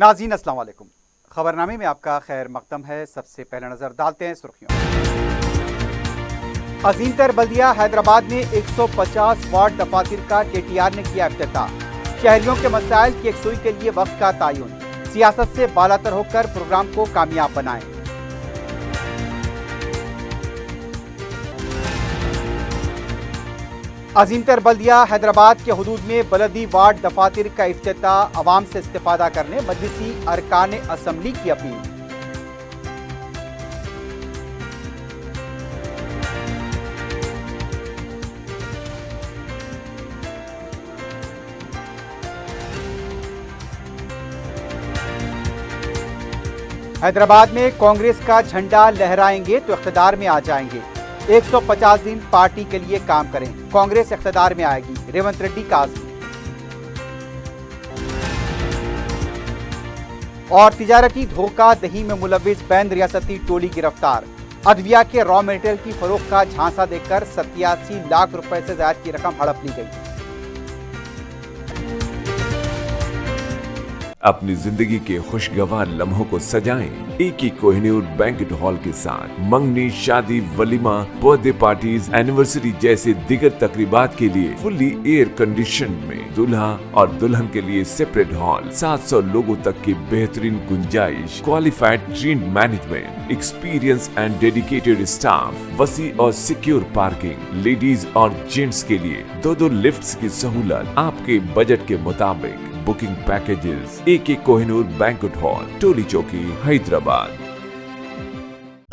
नाज़रीन अस्सलाम वालेकुम। खबरनामे में आपका खैर मकदम है। सबसे पहले नजर डालते हैं सुर्खियों। अजीम तर बल्दिया हैदराबाद में 150 वार्ड दफातर का KTR ने किया इफ्तिताह। शहरियों के मसाइल की यकसुई के लिए वक्त का तयन, सियासत से बालातर होकर प्रोग्राम को कामयाब बनाएं। अजीम तर बल्दिया हैदराबाद के हुदूद में बलदी वार्ड दफातर का इफ्तिताह, अवाम से इस्तिफादा करने मजलिसी अरकान असम्बली की अपील। हैदराबाद में कांग्रेस का झंडा लहराएंगे तो इख्तिदार में आ जाएंगे। 150 दिन पार्टी के लिए काम करें, कांग्रेस इख्तिदार में आएगी, रेवंत रेड्डी का आज़म। और तिजारती धोखा दही में मुलविस बैन रियासती टोली गिरफ्तार। अदविया के रॉ मेटेरियल की फरोख्त का झांसा देकर 87 लाख रुपए से ज्यादा की रकम हड़प ली गई। अपनी जिंदगी के खुशगवार लम्हों को सजाएं एक कोहिनूर बैंक्वेट हॉल के साथ। मंगनी, शादी, वलीमा, बर्थडे पार्टीज, एनिवर्सरी जैसे दिगर तकरीबात के लिए फुल्ली एयर कंडीशन में दूल्हा और दुल्हन के लिए सेपरेट हॉल, 700 लोगों तक की बेहतरीन गुंजाइश, qualified trained management, experience and dedicated staff, वसी और सिक्योर पार्किंग, लेडीज और जेंट्स के लिए 2 लिफ्ट्स की सहूलत आपके बजट के मुताबिक। Booking packages AK Kohinoor banquet hall, Toli Chowki, Hyderabad.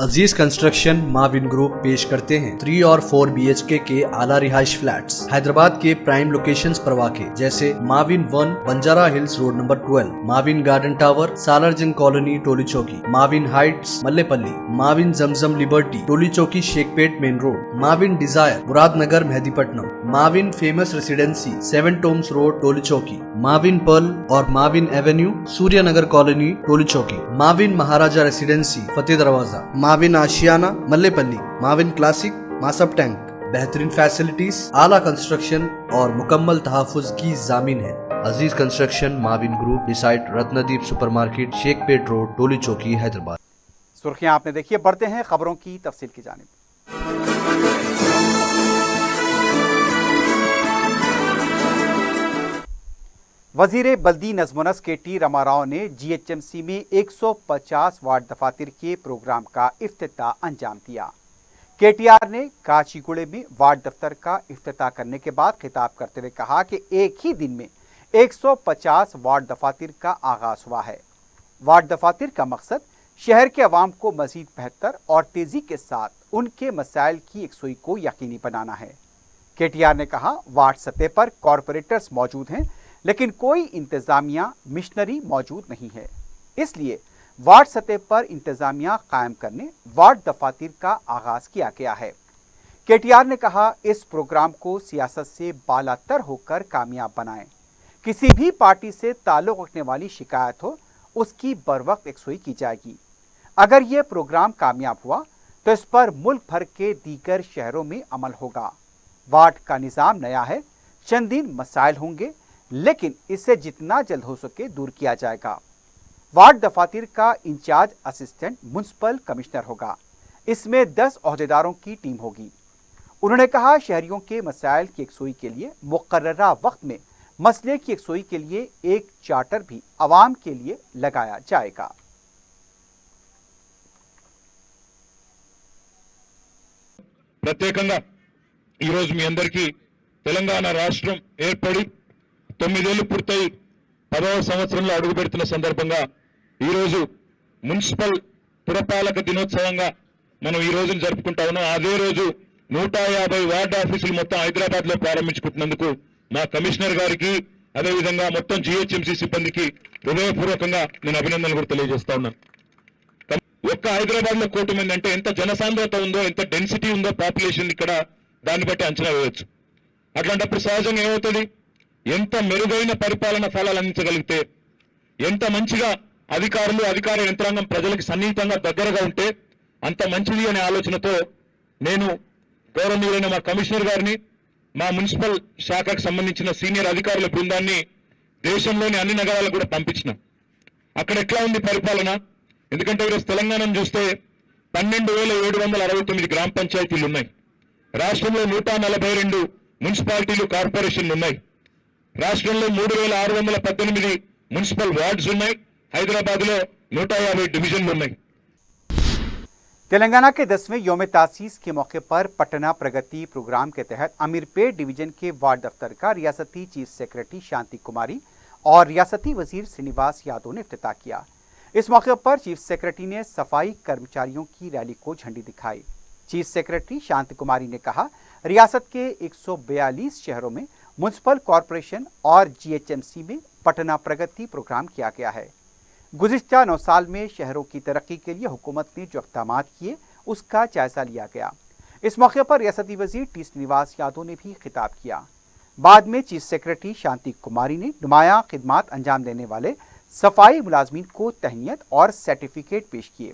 Aziz construction Mavin group पेश करते हैं 3 और 4 BHK के आला रिहाइश फ्लैट्स हैदराबाद के प्राइम लोकेशंस पर वाक़े, जैसे Mavin 1 Banjara hills road number 12, Mavin garden tower Salarjung colony Toli Chowki, Mavin heights Mallepally, Mavin Zamzam liberty Toli Chowki Shaikpet main road, Mavin desire Muradnagar Mehdipatnam, Mavin famous residency 7 tombs road Toli Chowki, Mavin pearl और Mavin avenue Suryanagar colony Toli Chowki, Mavin Maharaja residency Fateh Darwaza, Mavin Ashiana Mallepally, Mavin classic Masab tank. बेहतरीन फैसिलिटीज, आला कंस्ट्रक्शन और मुकम्मल तहफ़्फ़ुज़ की जामीन है। Aziz construction Mavin group, beside Ratnadeep supermarket, Shaikpet road, Toli Chowki, Hyderabad. सुर्खियां आपने देखी है, बढ़ते हैं खबरों की तफसील की जानिब। वजीर बल्दी नज़्म-ओ-नस्क KT रामाराव ने GHMC में 150 वार्ड दफातर के प्रोग्राम का इफ्तिताह अंजाम दिया। KTR ने काचीगुड़े में वार्ड दफ्तर का इफ्तिताह करने के बाद खिताब करते हुए कहा कि एक ही दिन में 150 वार्ड दफातर का आगाज हुआ है। वार्ड दफातर का मकसद शहर के अवाम को मजीद बेहतर और तेजी के साथ उनके मसाइल की यकसुई को यकीनी बनाना है। KTR ने कहा, वार्ड सतह पर कॉरपोरेटर्स मौजूद हैं, लेकिन कोई इंतजामिया मिशनरी मौजूद नहीं है, इसलिए वार्ड सतह पर इंतजामिया कायम करने वार्ड दफातर का आगाज किया गया है। KTR ने कहा, इस प्रोग्राम को सियासत से बालातर होकर कामयाब बनाएं। किसी भी पार्टी से ताल्लुक रखने वाली शिकायत हो, उसकी बरवक्त यकसुई की जाएगी। अगर यह प्रोग्राम कामयाब हुआ तो इस पर मुल्क भर के दीगर शहरों में अमल होगा। वार्ड का निज़ाम नया है, चंद दिन मसाइल होंगे, लेकिन इसे जितना जल्द हो सके दूर किया जाएगा। वार्ड दफातर का इंचार्ज असिस्टेंट म्युनिसिपल कमिश्नर होगा। इसमें 10 ओहदेदारों की टीम होगी। उन्होंने कहा, शहरियों के मसाइल की यकसुई के लिए मुकर्ररा वक्त में मसले की यकसुई के लिए एक चार्टर भी अवाम के लिए लगाया जाएगा। ప్రత్యేకంగా ఈ రోజు మీ అందరికీ తెలంగాణ రాష్ట్రం ఏర్పడి 9 ఏళ్లు పూర్తయి 10వ సంవత్సరంలో అడుగు పెడుతున్న సందర్భంగా ఈ రోజు మున్సిపల్ పురపాలక దినోత్సవంగా మనం ఈ రోజును జరుపుకుంటా ఉన్నాం. అదే రోజు 150 వార్డు ఆఫీసులు మొత్తం హైదరాబాద్ లో ప్రారంభించుకుంటున్నందుకు మా కమిషనర్ గారికి అదే విధంగా మొత్తం GHMC సిబ్బందికి హృదయపూర్వకంగా నేను అభినందనలు కూడా తెలియజేస్తా ఉన్నాను. ఒక్క హైదరాబాద్ లో 1 కోటి మంది అంటే ఎంత జనసాంద్రత ఉందో, ఎంత డెన్సిటీ ఉందో పాపులేషన్ ఇక్కడ, దాన్ని బట్టి అంచనా వేయవచ్చు. అట్లాంటప్పుడు సహజంగా ఏమవుతుంది, ఎంత మెరుగైన పరిపాలన ఫలాలు అందించగలిగితే, ఎంత మంచిగా అధికారులు అధికార యంత్రాంగం ప్రజలకు సన్నిహితంగా దగ్గరగా ఉంటే అంత మంచిది అనే ఆలోచనతో నేను గౌరవనీయులైన మా కమిషనర్ గారిని, మా మున్సిపల్ శాఖకు సంబంధించిన సీనియర్ అధికారుల బృందాన్ని దేశంలోని అన్ని నగరాలకు కూడా పంపించిన. అక్కడ ఎట్లా ఉంది పరిపాలన? ఎందుకంటే ఈరోజు తెలంగాణను చూస్తే 12,769 గ్రామ పంచాయతీలు ఉన్నాయి. రాష్ట్రంలో 142 మున్సిపాలిటీలు, కార్పొరేషన్లు ఉన్నాయి. రాష్ట్రంలో 3,618 మున్సిపల్ వార్డ్స్ ఉన్నాయి. హైదరాబాద్ లో 150 డివిజన్లు ఉన్నాయి. तेलंगाना के 10वें योम तासीस के मौके पर पटना प्रगति प्रोग्राम के तहत अमीरपेट डिवीजन के वार्ड दफ्तर का रियासती चीफ सेक्रेटरी शांति कुमारी और रियासती वजीर श्रीनिवास यादव ने इफ्तिताह किया। इस मौके पर चीफ सेक्रेटरी ने सफाई कर्मचारियों की रैली को झंडी दिखाई। चीफ सेक्रेटरी शांति कुमारी ने कहा, रियासत के 142 शहरों में म्युनिसिपल कॉरपोरेशन और जीएचएमसी में पटना प्रगति प्रोग्राम किया गया है। गुज़िश्ता 9 साल में शहरों की तरक्की के लिए हुकूमत ने जो इक़दामात किए उसका जायजा लिया गया। इस मौके पर रियासती वजीर टी श्रीनिवास यादव ने भी खिताब किया। बाद में चीफ सेक्रेटरी शांति कुमारी ने नुमाया खिदमात अंजाम देने वाले सफाई मुलाजमीन को तहनीत और सर्टिफिकेट पेश किए।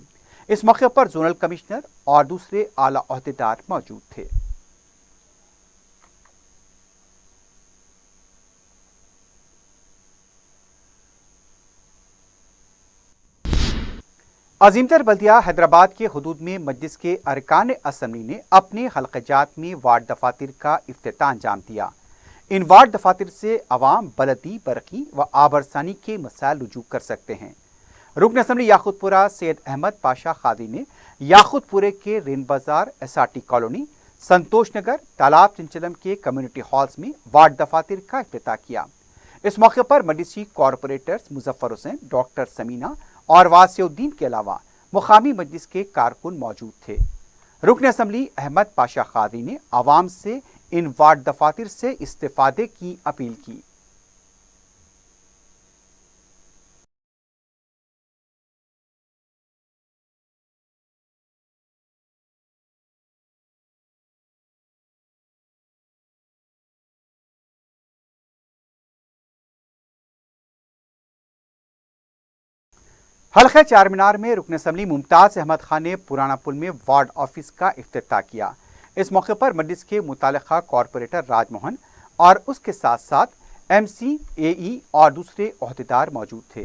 इस मौके पर जोनल कमिश्नर और दूसरे आला ओहदेदार मौजूद थे। अजीमतर बल्दिया हैदराबाद के हुदूद में मजलिस के अरकान असम्बली ने अपने हल्क़जात में वार्ड दफातर का इफ्तिताह अंजाम दिया। इन वार्ड दफातर से अवाम बलदी, बरकी व आबरसानी के मसाइल रुजू कर सकते हैं। रुकन असम्बली याकूतपुरा सैयद अहमद पाशा खादी ने याकूतपुरे के रेन बाजार, एसआरटी कॉलोनी, संतोष नगर, तालाब चिंचलम के कम्युनिटी हॉल्स में वार्ड दफातर का इफ्तिताह किया। इस मौके पर मजलिसी कॉरपोरेटर्स मुजफ्फर हुसैन, डॉक्टर समीना और वासिउद्दीन के अलावा मुकामी मजलिस के कारकुन मौजूद थे। रुकन असम्बली अहमद पाशा खादी ने आवाम से इन वार्ड दफातर से इस्तेफादे की अपील की। हल्का चार मीनार में रुकन असम्बली मुमताज़ अहमद खान ने पुराना पुल में वार्ड ऑफिस का इफ्तिताह किया। इस मौके पर मजलिस के मुतालिका कॉरपोरेटर राजमोहन और उसके साथ साथ एमसी, एई और दूसरे ओहदेदार मौजूद थे।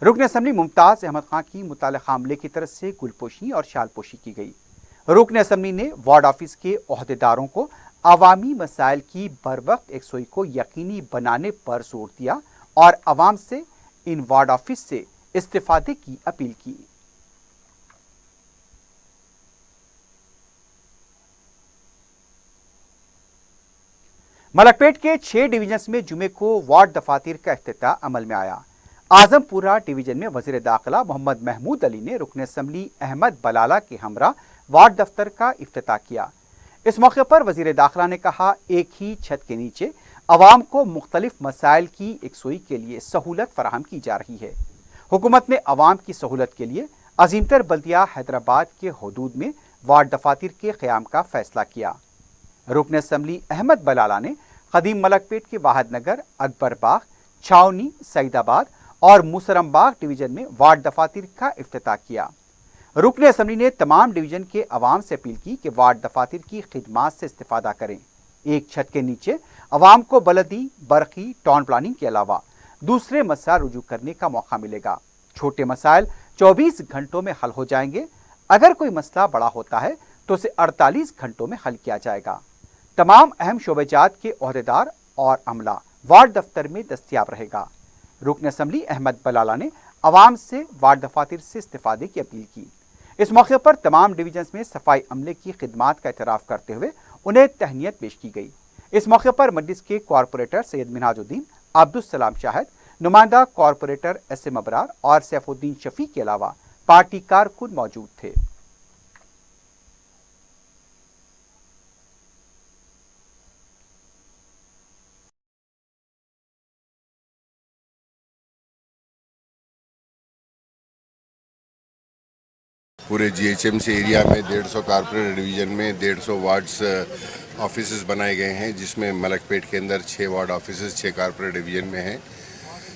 रुकन असम्बली मुमताज़ अहमद खान की मुतालिका अमले की तरफ से गुलपोशी और शालपोशी की गई। रुकन असम्बली ने वार्ड ऑफिस के ओहदेदारों को अवामी मसाइल की बरवक्त यकसुई को यकीनी बनाने पर जोर दिया और आवाम से इन वार्ड ऑफिस से इस्तेफादे की अपील की। मलकपेट के 6 डिवीजन्स में जुमे को वार्ड दफातर का इफ्तिताह अमल में आया। आजमपुरा डिवीजन में वजीर दाखिला मोहम्मद महमूद अली ने रुकन असम्बली अहमद बलाला के हमरा वार्ड दफ्तर का इफ्तिताह किया। इस मौके पर वजीर दाखिला ने कहा, एक ही छत के नीचे अवाम को मुख्तलिफ मसाइल की यकसुई के लिए सहूलत फराहम की जा रही है। हुकूमत ने अवाम की सहूलत के लिए अजीमतर बल्दिया हैदराबाद के हदूद में वार्ड दफातर के क़याम का फैसला किया। रुकन असम्बली अहमद बलाला ने कदीम मलकपेट के वाहद नगर, अकबर बाग, छावनी, सईदाबाद और मुसरमबाग डिवीजन में वार्ड दफातर का इफ्तिताह किया। रुकन असम्बली ने तमाम डिवीजन के अवाम से अपील की कि वार्ड दफातर की खिदमात से इस्तेफादा करें। एक छत के नीचे अवाम को बलदी, बरकी, टाउन प्लानिंग के अलावा दूसरे मसाइल रुजू करने का मौका मिलेगा। छोटे मसाइल 24 घंटों में हल हो जाएंगे। अगर कोई मसला बड़ा होता है तो उसे 48 घंटों में हल किया जाएगा। तमाम अहम शोबेजात के ओहदेदार और अमला वार्ड दफ्तर में दस्तयाब रहेगा। रुकन असम्बली अहमद बलाला ने अवाम से वार्ड दफातर से इस्तेफादे की अपील की। इस मौके पर तमाम डिवीजन्स में सफाई अमले की खिदमात का एतराफ़ करते हुए उन्हें तहनीत पेश की गई। इस मौके पर मजलिस के कॉरपोरेटर सैयद मिनहाजुद्दीन, अब्दुल सलाम शाहिद, नुमाइंदा कॉरपोरेटर एसएम अबरार और सैफुद्दीन शफी के अलावा पार्टी कारकुन मौजूद थे। पूरे जीएचएमसी एरिया में 150 कॉर्पोरेट डिवीज़न में 150 वार्ड्स ऑफिसेज बनाए गए हैं, जिसमें मलकपेट के अंदर 6 वार्ड ऑफिसेज 6 कॉर्पोरेट डिवीज़न में हैं।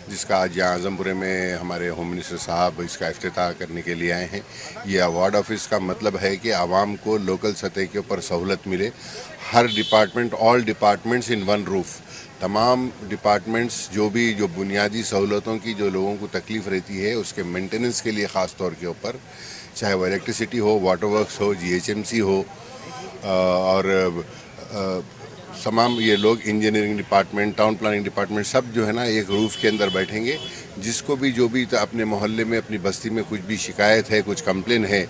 जिसका आज यहाँ आज़मपुरे में हमारे होम मिनिस्टर साहब इसका इफ्तिताह करने के लिए आए हैं। ये अवार्ड ऑफिस का मतलब है कि आवाम को लोकल सतह के ऊपर सहूलत मिले। हर department, all departments in one roof, तमाम डिपार्टमेंट्स जो बुनियादी सहूलतों की जो लोगों को तकलीफ़ रहती है उसके मेंटेनेंस के लिए ख़ास तौर के ऊपर, चाहे वो इलेक्ट्रिसिटी हो, वाटर वर्क्स हो, GHMC हो, और तमाम ये लोग engineering department, town planning department सब जो है ना एक रूफ के अंदर बैठेंगे। जिसको भी जो भी अपने मोहल्ले में, अपनी बस्ती में कुछ भी शिकायत है, कुछ कंप्लेन है,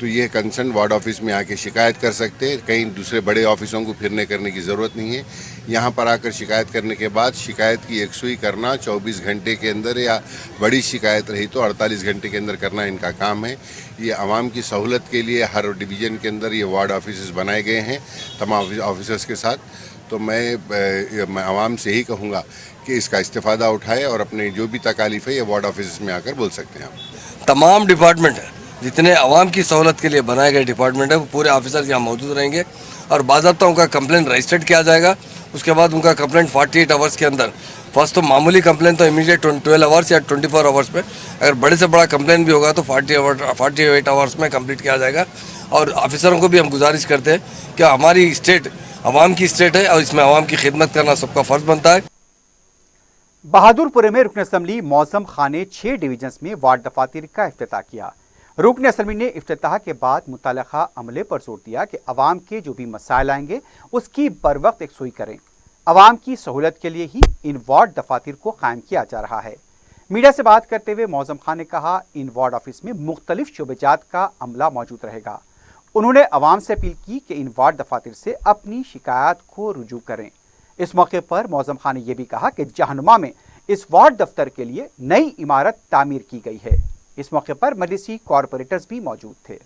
तो ये कंसर्न वार्ड ऑफिस में आके शिकायत कर सकते हैं। कहीं दूसरे बड़े ऑफिसों को फिरने करने की ज़रूरत नहीं है। यहाँ पर आकर शिकायत करने के बाद शिकायत की यकसुई करना 24 घंटे के अंदर, या बड़ी शिकायत रही तो 48 घंटे के अंदर करना इनका काम है। ये आवाम की सहूलत के लिए हर डिवीज़न के अंदर ये वार्ड ऑफिस बनाए गए हैं तमाम ऑफिसर्स के साथ। तो मैं आवाम से ही कहूँगा कि इसका इस्तेफ़ादा उठाए और अपने जो भी तकालीफ है ये वार्ड ऑफिस में आकर बोल सकते हैं। आप तमाम डिपार्टमेंट है, जितने आवाम की सहूलत के लिए बनाए गए डिपार्टमेंट है, वो पूरे ऑफिसर यहाँ मौजूद रहेंगे और बाज़ाब्ता उनका कंप्लेन रजिस्टर्ड किया जाएगा। उसके बाद उनका कंप्लेन 48 आवर्स के अंदर, फर्स्ट तो मामूली कंप्लेन तो इमीडिएट 12 आवर्स या 24 आवर्स में, अगर बड़े से बड़ा कंप्लेन भी होगा तो 48 आवर्स में कंप्लीट किया जाएगा। और ऑफिसरों को भी हम गुजारिश करते हैं कि हमारी स्टेट आवाम की स्टेट है और इसमें आवाम की खिदमत करना सबका फ़र्ज बनता है। बहादुरपुर में रुकन असम्बली मौसम खान ने 6 डिवीजन्स में वार्ड दफातर का इफ्तिताह किया। रुकन असम्बली ने इफ्तिताह के बाद मुतल्लका अमले पर जोर दिया कि अवाम के जो भी मसाइल आएंगे उसकी बर वक्त यकसुई करें। अवाम की सहूलत के लिए ही इन वार्ड दफातर को कायम किया जा रहा है। मीडिया से बात करते हुए मौसम खान ने कहा, इन वार्ड ऑफिस में मुख्तलिफ शोबेजात का अमला मौजूद रहेगा। उन्होंने अवाम से अपील की कि इन वार्ड दफातर से अपनी शिकायत को रुजू करें। इस मौके पर मौसम खान ने यह भी कहा कि जहनुमा में इस वार्ड दफ्तर के लिए नई इमारत तामीर की गई है। इस मौके पर मजलिसी कॉरपोरेटर्स भी मौजूद थे।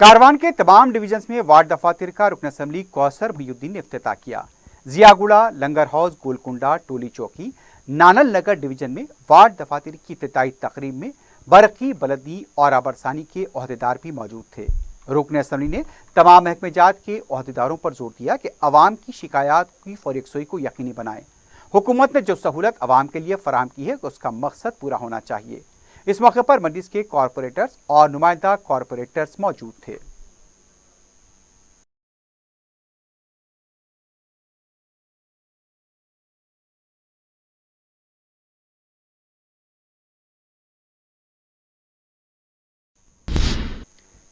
कारवान के तमाम डिवीजन्स में वार्ड दफातर का रुकन असम्बली कौसर मुहिउद्दीन ने इफ्तिताह किया। जियागुड़ा, लंगर हाउस, गोलकुंडा, टोली चौकी, नानल नगर डिवीजन में वार्ड दफातर की इफ्तिताही तकरीब में बरकी, बलदी और आबरसानी के ओहदेदार भी मौजूद थे। रुकन असम्बली ने तमाम महकमेजात के ओहदेदारों पर जोर दिया कि अवाम की शिकायत की फौरी यकसुई को यकीनी बनाएं। हुकूमत ने जो सहूलत अवाम के लिए फराहम की है उसका मकसद पूरा होना चाहिए। इस मौके पर मजलिस के कॉरपोरेटर्स और नुमाइंदा कॉरपोरेटर्स मौजूद थे।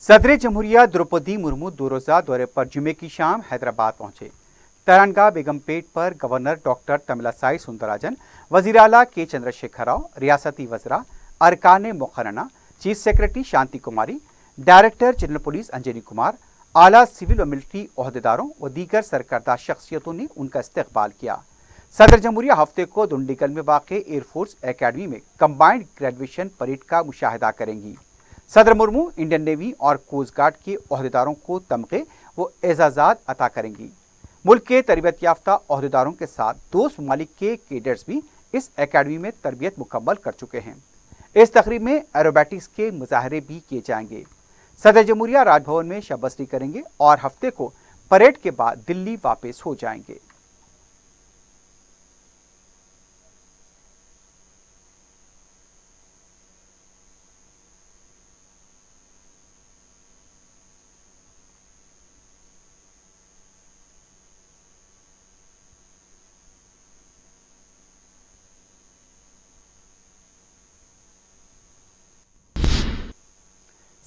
सदर जमहूरिया द्रौपदी मुर्मू 2 रोज़ा दौरे पर जुमे की शाम हैदराबाद पहुंचे। तरनगा बेगमपेट पर गवर्नर डॉक्टर तमिलसाई सुंदरराजन, वज़ीर आला के चंद्रशेखर राव, रियासती वज़रा, अरकान मुक़र्रना, chief secretary Shanti Kumari, director general police Anjani Kumar, आला सिविल व मिलिट्री ओहदेदारों व दीगर सरकर्दा शख्सियतों ने उनका इस्तकबाल किया। सदर जमहूरिया हफ्ते को दुंडीगल में वाक़ एयरफोर्स एकेडमी में कंबाइंड ग्रेजुएशन परेड का मुशाहिदा करेंगी। सदर मुर्मू इंडियन नेवी और कोस्ट गार्ड के ओहदेदारों को तमगे व एजाज़ात अता करेंगी। मुल्क के तरबियत याफ्ता ओहदेदारों के साथ 2 ममालिक के कैडेट्स भी इस एकेडमी में तरबियत मुकम्मल कर चुके हैं। इस तकरीब में एरोबैटिक्स के मुजाहरे भी किए जाएंगे। सदर जमहूरिया राजभवन में शबबस्ती करेंगे और हफ्ते को परेड के बाद दिल्ली वापस हो जाएंगे।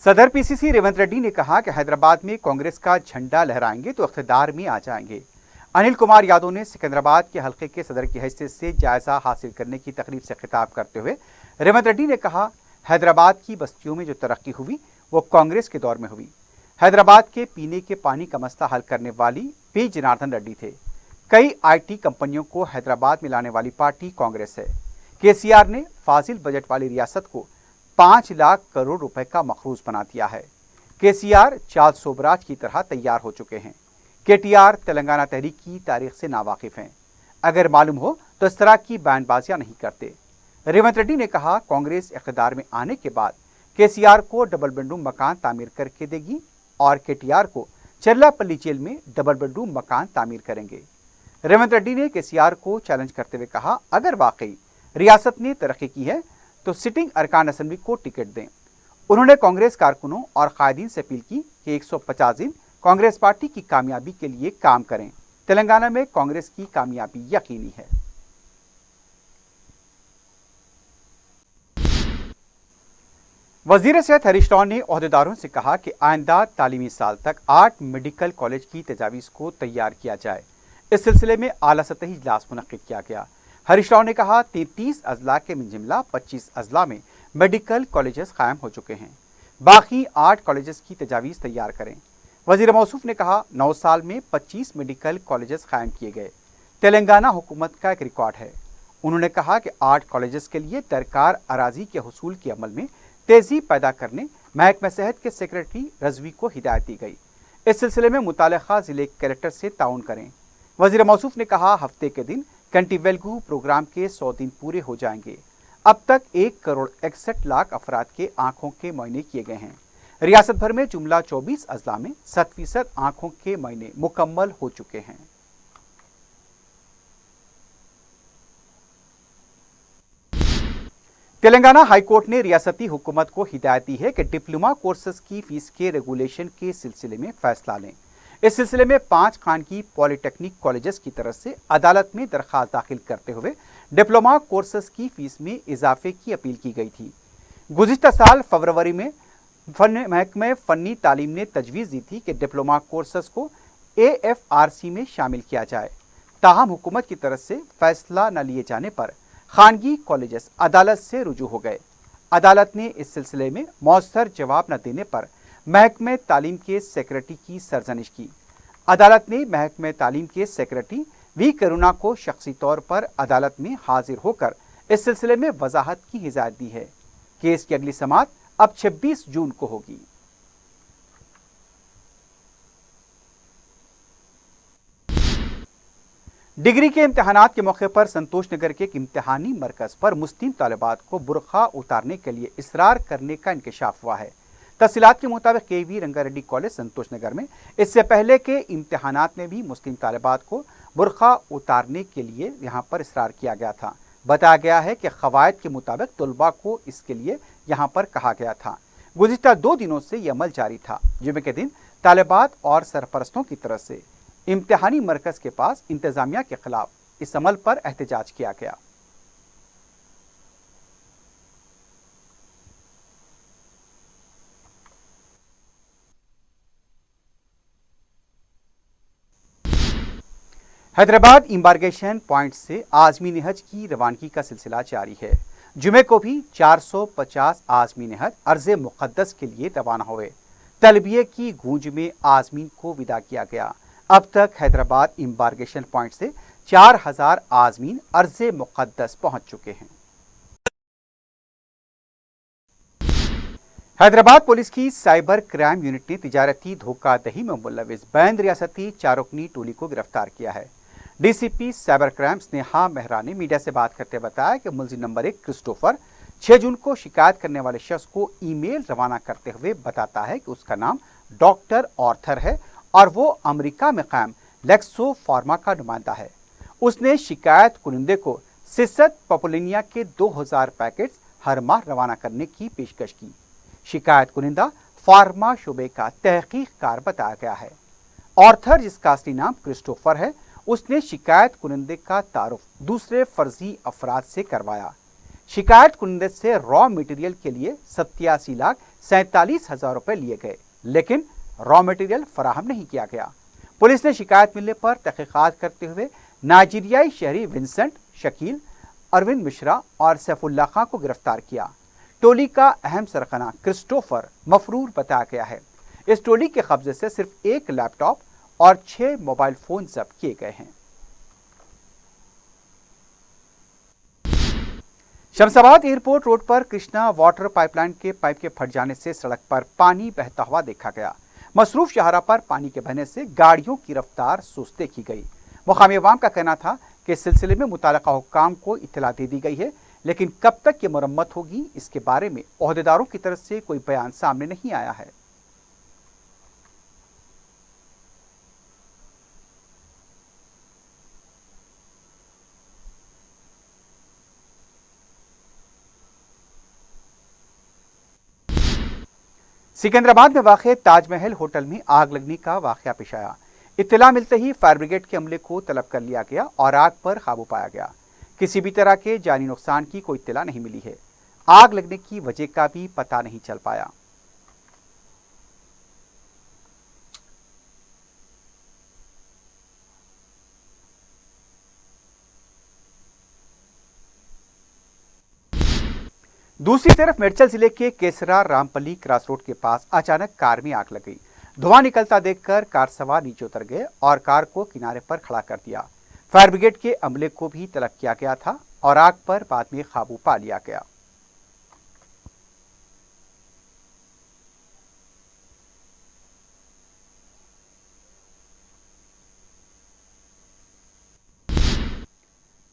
सदर पीसीसी रेवंत रेड्डी ने कहा कि हैदराबाद में कांग्रेस का झंडा लहराएंगे तो इख्तिदार में आ जाएंगे। अनिल कुमार यादव ने सिकंदराबाद के हल्के के सदर की हैसियत से जायजा हासिल करने की तकरीब से खिताब करते हुए रेवंत रेड्डी ने कहा, हैदराबाद की बस्तियों में जो तरक्की हुई वो कांग्रेस के दौर में हुई। हैदराबाद के पीने के पानी का मसला हल करने वाली पी जनार्दन रेड्डी थे। कई IT कंपनियों को हैदराबाद में लाने वाली पार्टी कांग्रेस है। KCR ने फाजिल बजट वाली रियासत को 5 लाख करोड़ रुपए का मखरूज बना दिया है। केसीआर चार्ल्स सोबराज की तरह तैयार हो चुके हैं। केटीआर तेलंगाना तहरीक की तारीख से नावाकिफ हैं। अगर मालूम हो तो इस तरह की बयानबाजियां नहीं करते। रेवंत रेड्डी ने कहा, कांग्रेस इख्तियार में आने के बाद केसीआर को डबल बेडरूम मकान तामीर करके देगी और केटीआर को चर्लापल्ली जेल में डबल बेडरूम मकान तामीर करेंगे। रेवंत रेड्डी ने केसीआर को चैलेंज करते हुए कहा, अगर वाकई रियासत ने तरक्की की है तो सिटिंग अरकान असेंबली को टिकट दें। उन्होंने कांग्रेस कारकुनों और कायदीन से अपील की कि 150 दिन कांग्रेस पार्टी की कामयाबी के लिए काम करें। तेलंगाना में कांग्रेस की कामयाबी यकीनी है। वजीर सेहत हरीश राव ने ओहदेदारों से कहा कि आइंदा तालीमी साल तक 8 मेडिकल कॉलेज की तजावीज़ को तैयार किया जाए। इस सिलसिले में आला सतही इजलास मुनक्किद किया गया। हरीश राव ने कहा, 33 अजला के मिनजुमला 25 अजला में मेडिकल कॉलेजेस कायम हो चुके हैं, बाकी 8 कॉलेजेस की तजावीज़ तैयार करें। वजीर मौसूफ ने कहा, 9 साल में 25 मेडिकल कॉलेजेस कायम किए गए, तेलंगाना हुकूमत का एक रिकॉर्ड है। उन्होंने कहा कि 8 कॉलेजेस के लिए दरकार अराजी के हुसूल के अमल में तेजी पैदा करने महकमा सेहत के सेक्रेटरी रजवी को हिदायत दी गई। इस सिलसिले में मुतालिका जिले कलेक्टर से ताउन करें। वजीर मौसूफ ने कहा, हफ्ते के दिन कंटिवेलगू प्रोग्राम के 100 दिन पूरे हो जाएंगे। अब तक 1 करोड़ 61 लाख अफराद के आंखों के मुआयने किए गए हैं। रियासत भर में जुमला 24 अजला में 7% आंखों के मुआयने मुकम्मल हो चुके हैं। तेलंगाना हाईकोर्ट ने रियासती हुकूमत को हिदायत दी है कि डिप्लोमा कोर्सेज की फीस के रेगुलेशन के सिलसिले में फैसला लें। इस सिलसिले में 5 खानगी पॉलिटेक्निक कॉलेजेस की तरफ से अदालत में दरख्वास्त दाखिल करते हुए डिप्लोमा कोर्सेज की फीस में इजाफे की अपील की गई थी। गुज़िश्ता साल फरवरी में महकमे फ़न्नी तालीम ने तजवीज़ दी थी कि डिप्लोमा कोर्सेज को AFRC में शामिल किया जाए। ताहम हुकूमत की तरफ से फैसला न लिए जाने पर खानगी कॉलेजेस अदालत से रुजू हो गए। अदालत ने इस सिलसिले में मौसर जवाब न देने पर महकमे तालीम के सेक्रेटरी की सरजनिश की। अदालत ने महकमे तालीम के सेक्रेटरी वी करुणा को शख्सी तौर पर अदालत में हाजिर होकर इस सिलसिले में वजाहत की हिदायत दी है। केस की अगली समाअत अब 26 जून को होगी। डिग्री के इम्तिहानात के मौके पर संतोष नगर के एक इम्तिहानी मरकज पर मुस्लिम तालिबात को बुरखा उतारने के लिए इसरार करने का इंकशाफ हुआ है। तफसीलात के मुताबिक KV रंगारेड्डी कॉलेज संतोष नगर में इससे पहले के इम्तिहानात में भी मुस्लिम तालिबात को बुरखा उतारने के लिए यहाँ पर इसरार किया गया था। बताया गया है कि क़वायद के मुताबिक तलबा को इसके लिए यहाँ पर कहा गया था। गुज़िश्ता 2 दिनों से यह अमल जारी था। जुमे के दिन तालिबात और सरपरस्तों की तरफ से इम्तिहानी मरकज के पास इंतजामिया के खिलाफ इस अमल पर एहतजाज किया गया। हैदराबाद इम्बार्गेशन पॉइंट से आज़मीन हज की रवानगी का सिलसिला जारी है। जुमे को भी 450 आज़मीन हज अर्ज़े मुक़द्दस के लिए रवाना हुए। तलबिये की गूंज में आज़मीन को विदा किया गया। अब तक हैदराबाद इम्बार्गेशन पॉइंट से 4000 आज़मीन अर्ज़े मुक़द्दस पहुंच चुके हैं। हैदराबाद पुलिस की साइबर क्राइम यूनिट ने तिजारती धोखाधड़ी में मुलविस बैंद रियासती 4 रुकनी टोली को गिरफ्तार किया है। DCP cyber crime Sneha Mehra ने मीडिया से बात करते बताया कि मुलजिम नंबर 1 क्रिस्टोफर 6 जून को शिकायत करने वाले शख्स को ईमेल रवाना करते हुए बताता है कि उसका नाम डॉक्टर ऑर्थर है और वो अमेरिका में कायम लेक्सो फार्मा का नुमाइंदा है। उसने शिकायत कुनिंदे को सिसत पॉपुलिनिया के 2000 पैकेट्स हर माह रवाना करने की पेशकश की। शिकायत कुनिंदा फार्मा शोबे का तहकीककार बताया गया है। ऑर्थर, जिसका असली नाम क्रिस्टोफर है, उसने शिकायत कुनिंदे का तारुफ दूसरे फर्जी अफराद से करवाया। शिकायत कुनिंदे से रॉ मटेरियल के लिए 87,47,000 रुपए लिए गए, लेकिन रॉ मटेरियल फराहम नहीं किया गया। पुलिस ने शिकायत मिलने पर तहकीकात करते हुए नाइजीरियाई शहरी विंसेंट, शकील, अरविंद मिश्रा और सैफुल्लाह खां को गिरफ्तार किया। टोली का अहम सरगना क्रिस्टोफर मफरूर बताया गया है। इस टोली के कब्जे से सिर्फ 1 लैपटॉप और 6 मोबाइल फोन जब्त किए गए हैं। शमशाबाद एयरपोर्ट रोड पर कृष्णा वाटर पाइपलाइन के पाइप के फट जाने से सड़क पर पानी बहता हुआ देखा गया। मसरूफ शाहरा पर पानी के बहने से गाड़ियों की रफ्तार सुस्त देखी गई। मुकामी अवाम का कहना था कि इस सिलसिले में मुताल्लिका हुक्काम को इत्तला दे दी गई है, लेकिन कब तक ये मरम्मत होगी इसके बारे में ओहदेदारों की तरफ से कोई बयान सामने नहीं आया है। सिकंदराबाद में वाक़ ताजमहल होटल में आग लगने का वाक़या पेश आया। इत्तला मिलते ही फायर ब्रिगेड के अमले को तलब कर लिया गया और आग पर काबू पाया गया। किसी भी तरह के जानी नुकसान की कोई इत्तला नहीं मिली है। आग लगने की वजह का भी पता नहीं चल पाया। दूसरी तरफ मेडचल जिले के केसरा रामपल्ली क्रॉस रोड के पास अचानक कार में आग लग गई। धुआं निकलता देखकर कार सवार नीचे उतर गए और कार को किनारे पर खड़ा कर दिया। फायर ब्रिगेड के अमले को भी तलब किया गया था और आग पर बाद में काबू पा लिया गया।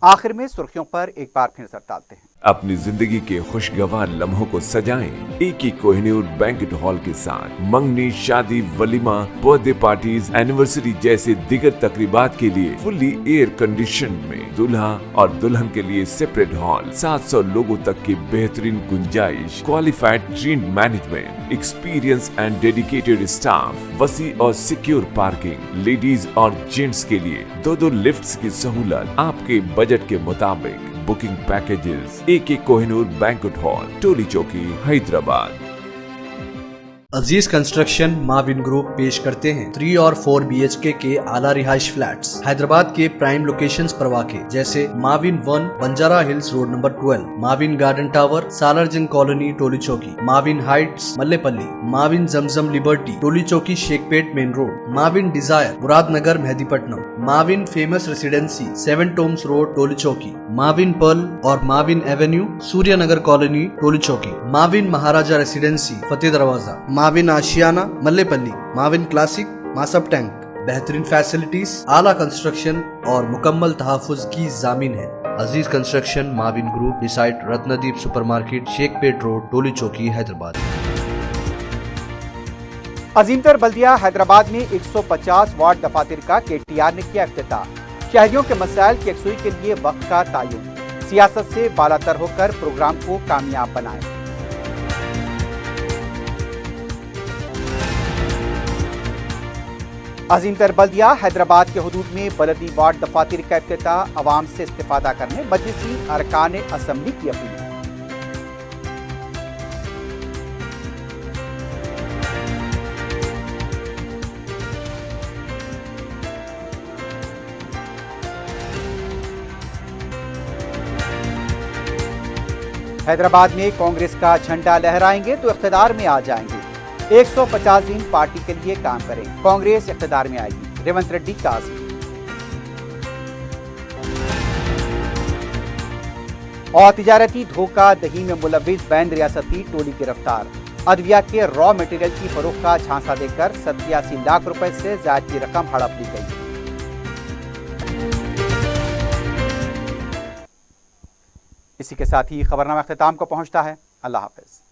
आखिर में सुर्खियों पर एक बार फिर नजर डालते हैं। अपनी जिंदगी के खुशगवार लम्हों को सजाएं एक ही कोहिनूर बैंक्वेट हॉल के साथ। मंगनी, शादी, वलीमा, बर्थडे पार्टीज, एनिवर्सरी जैसे दिगर तकरीबात के लिए फुल्ली एयर कंडीशन में दूल्हा और दुल्हन के लिए सेपरेट हॉल, 700 लोगों तक की बेहतरीन गुंजाइश, qualified train management, experience and dedicated staff, वसी और सिक्योर पार्किंग, लेडीज और जेंट्स के लिए 2-2 लिफ्ट्स की सहूलत आपके बजट के मुताबिक। Booking packages AK Kohinoor banquet hall, Toli Chowki, Hyderabad. Aziz construction Mavin group पेश करते हैं 3 और 4 BHK के आला रिहाइश फ्लैट्स हैदराबाद के प्राइम लोकेशंस पर वाक़े, जैसे Mavin 1 Banjara hills road number 12, Mavin garden tower Salarjung colony Toli Chowki, Mavin heights Mallepally, Mavin Zamzam liberty Toli Chowki Shaikpet main road, Mavin desire Muradnagar Mehdipatnam, Mavin famous residency 7 tombs road Toli Chowki, Mavin pearl और Mavin avenue Suryanagar colony Toli Chowki, Mavin Maharaja residency Fateh Darwaza, Mavin Ashiana Mallepally, Mavin classic Masab tank. बेहतरीन फैसिलिटीज, आला कंस्ट्रक्शन और मुकम्मल तहफ़्फ़ुज़ की ज़ामिन है। Aziz construction Mavin group, beside Ratnadeep supermarket, Shaikpet road, Toli Chowki, Hyderabad. अजीमतर बल्दिया हैदराबाद में 150 वार्ड दफातर का KTR ने किया इफ्तिताह। शहरियों के मसाइल की यकसुई के लिए वक्त का तायुन, सियासत से बालातर होकर प्रोग्राम को कामयाब बनाएं। अजीमतर बल्दिया हैदराबाद के हुदूद में बलदी वार्ड दफातर का इफ्तिताह, अवाम से इस्तिफादा करने मजलिसी अरकान असम्बली की अपील। हैदराबाद में कांग्रेस का झंडा लहराएंगे तो इख्तिदार में आ जाएंगे। 150 दिन पार्टी के लिए काम करें, कांग्रेस इख्तिदार में आएगी, रेवंत रेड्डी का आज़म। और तिजारती धोखा दही में मुलव्विस बैन रियासती टोली गिरफ्तार। अदविया के रॉ मटेरियल की फरोख्त का झांसा देकर 87 लाख रुपए से ज़ायद की रकम हड़प ली गई। इसी के साथ ही खबरनामा इख्तिताम को पहुंचता है। अल्लाह हाफ़िज़।